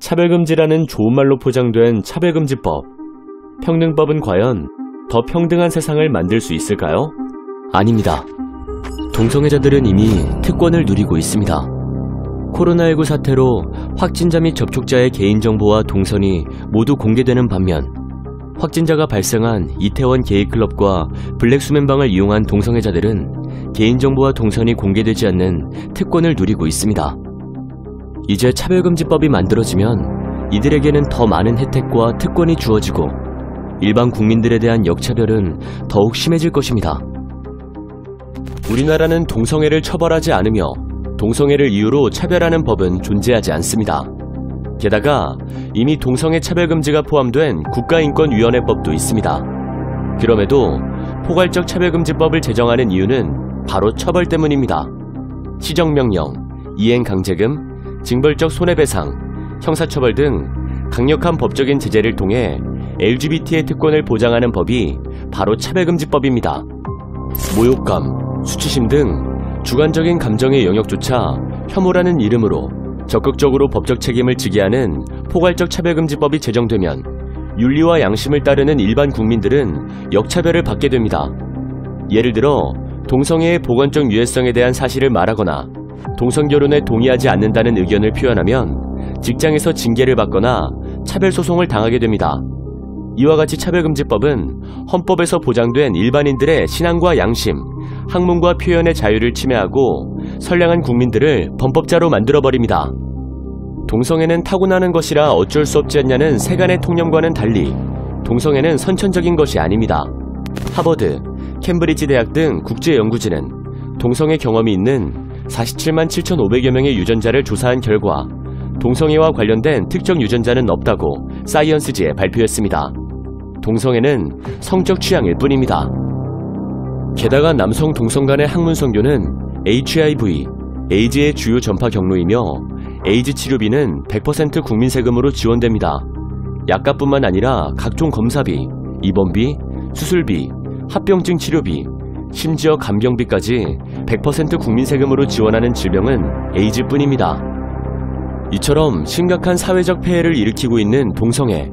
차별금지라는 좋은 말로 포장된 차별금지법. 평등법은 과연 더 평등한 세상을 만들 수 있을까요? 아닙니다. 동성애자들은 이미 특권을 누리고 있습니다. 코로나19 사태로 확진자 및 접촉자의 개인정보와 동선이 모두 공개되는 반면 확진자가 발생한 이태원 게이클럽과 블랙수면방을 이용한 동성애자들은 개인정보와 동선이 공개되지 않는 특권을 누리고 있습니다. 이제 차별금지법이 만들어지면 이들에게는 더 많은 혜택과 특권이 주어지고 일반 국민들에 대한 역차별은 더욱 심해질 것입니다. 우리나라는 동성애를 처벌하지 않으며 동성애를 이유로 차별하는 법은 존재하지 않습니다. 게다가 이미 동성애 차별금지가 포함된 국가인권위원회법도 있습니다. 그럼에도 포괄적 차별금지법을 제정하는 이유는 바로 처벌 때문입니다. 시정명령, 이행강제금, 징벌적 손해배상, 형사처벌 등 강력한 법적인 제재를 통해 LGBT의 특권을 보장하는 법이 바로 차별금지법입니다. 모욕감, 수치심 등 주관적인 감정의 영역조차 혐오라는 이름으로 적극적으로 법적 책임을 지게 하는 포괄적 차별금지법이 제정되면 윤리와 양심을 따르는 일반 국민들은 역차별을 받게 됩니다. 예를 들어 동성애의 보건적 유해성에 대한 사실을 말하거나 동성결혼에 동의하지 않는다는 의견을 표현하면 직장에서 징계를 받거나 차별소송을 당하게 됩니다. 이와 같이 차별금지법은 헌법에서 보장된 일반인들의 신앙과 양심, 학문과 표현의 자유를 침해하고 선량한 국민들을 범법자로 만들어버립니다. 동성애는 타고나는 것이라 어쩔 수 없지 않냐는 세간의 통념과는 달리 동성애는 선천적인 것이 아닙니다. 하버드, 캠브리지 대학 등 국제연구진은 동성애 경험이 있는 47만 7,500여 명의 유전자를 조사한 결과 동성애와 관련된 특정 유전자는 없다고 사이언스지에 발표했습니다. 동성애는 성적 취향일 뿐입니다. 게다가 남성 동성 간의 학문 선교는 HIV, 에이즈의 주요 전파 경로이며 에이즈 치료비는 100% 국민 세금으로 지원됩니다. 약값뿐만 아니라 각종 검사비, 입원비, 수술비, 합병증 치료비, 심지어 간병비까지 100% 국민 세금으로 지원하는 질병은 에이즈뿐입니다. 이처럼 심각한 사회적 폐해를 일으키고 있는 동성애,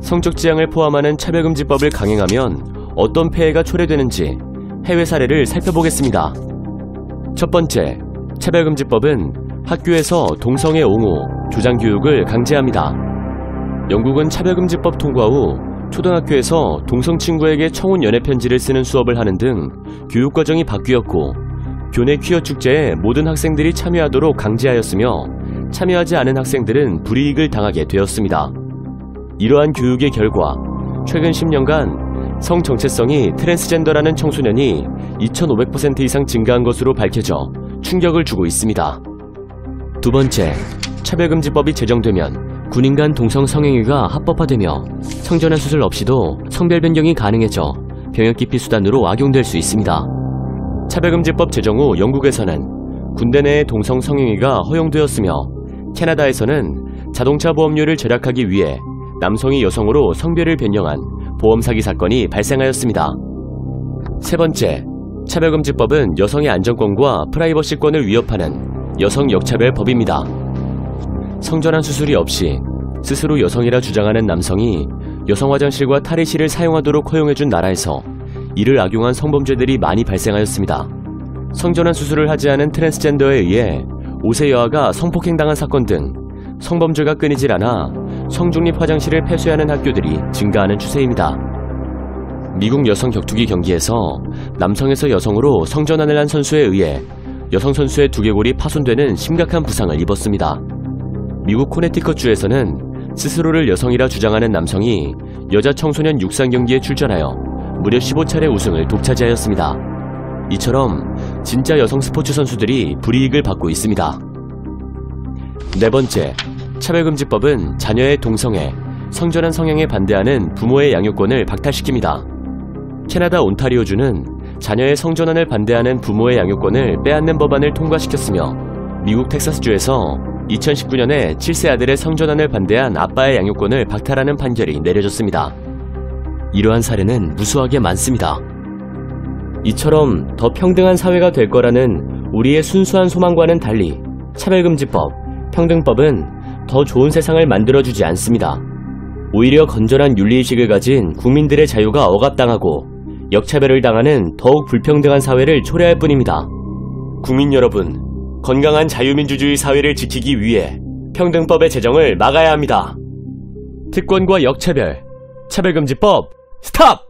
성적 지향을 포함하는 차별금지법을 강행하면 어떤 폐해가 초래되는지 해외 사례를 살펴보겠습니다. 첫 번째, 차별금지법은 학교에서 동성애 옹호, 조장 교육을 강제합니다. 영국은 차별금지법 통과 후 초등학교에서 동성 친구에게 청혼 연애 편지를 쓰는 수업을 하는 등 교육과정이 바뀌었고 교내 퀴어 축제에 모든 학생들이 참여하도록 강제하였으며 참여하지 않은 학생들은 불이익을 당하게 되었습니다. 이러한 교육의 결과 최근 10년간 성 정체성이 트랜스젠더라는 청소년이 2500% 이상 증가한 것으로 밝혀져 충격을 주고 있습니다. 두 번째, 차별금지법이 제정되면 군인 간 동성 성행위가 합법화되며 성전환 수술 없이도 성별 변경이 가능해져 병역기피 수단으로 악용될 수 있습니다. 차별금지법 제정 후 영국에서는 군대 내의 동성 성행위가 허용되었으며 캐나다에서는 자동차 보험료를 절약하기 위해 남성이 여성으로 성별을 변경한 보험 사기 사건이 발생하였습니다. 세 번째, 차별금지법은 여성의 안전권과 프라이버시권을 위협하는 여성 역차별법입니다. 성전환 수술이 없이 스스로 여성이라 주장하는 남성이 여성 화장실과 탈의실을 사용하도록 허용해준 나라에서 이를 악용한 성범죄들이 많이 발생하였습니다. 성전환 수술을 하지 않은 트랜스젠더에 의해 5세 여아가 성폭행당한 사건 등 성범죄가 끊이질 않아 성중립 화장실을 폐쇄하는 학교들이 증가하는 추세입니다. 미국 여성 격투기 경기에서 남성에서 여성으로 성전환을 한 선수에 의해 여성 선수의 두개골이 파손되는 심각한 부상을 입었습니다. 미국 코네티컷주에서는 스스로를 여성이라 주장하는 남성이 여자 청소년 육상 경기에 출전하여 무려 15차례 우승을 독차지하였습니다. 이처럼 진짜 여성 스포츠 선수들이 불이익을 받고 있습니다. 네 번째, 차별금지법은 자녀의 동성애, 성전환 성향에 반대하는 부모의 양육권을 박탈시킵니다. 캐나다 온타리오주는 자녀의 성전환을 반대하는 부모의 양육권을 빼앗는 법안을 통과시켰으며 미국 텍사스주에서 2019년에 7세 아들의 성전환을 반대한 아빠의 양육권을 박탈하는 판결이 내려졌습니다. 이러한 사례는 무수하게 많습니다. 이처럼 더 평등한 사회가 될 거라는 우리의 순수한 소망과는 달리 차별금지법, 평등법은 더 좋은 세상을 만들어주지 않습니다. 오히려 건전한 윤리의식을 가진 국민들의 자유가 억압당하고 역차별을 당하는 더욱 불평등한 사회를 초래할 뿐입니다. 국민 여러분, 건강한 자유민주주의 사회를 지키기 위해 평등법의 제정을 막아야 합니다. 특권과 역차별, 차별금지법, 스탑!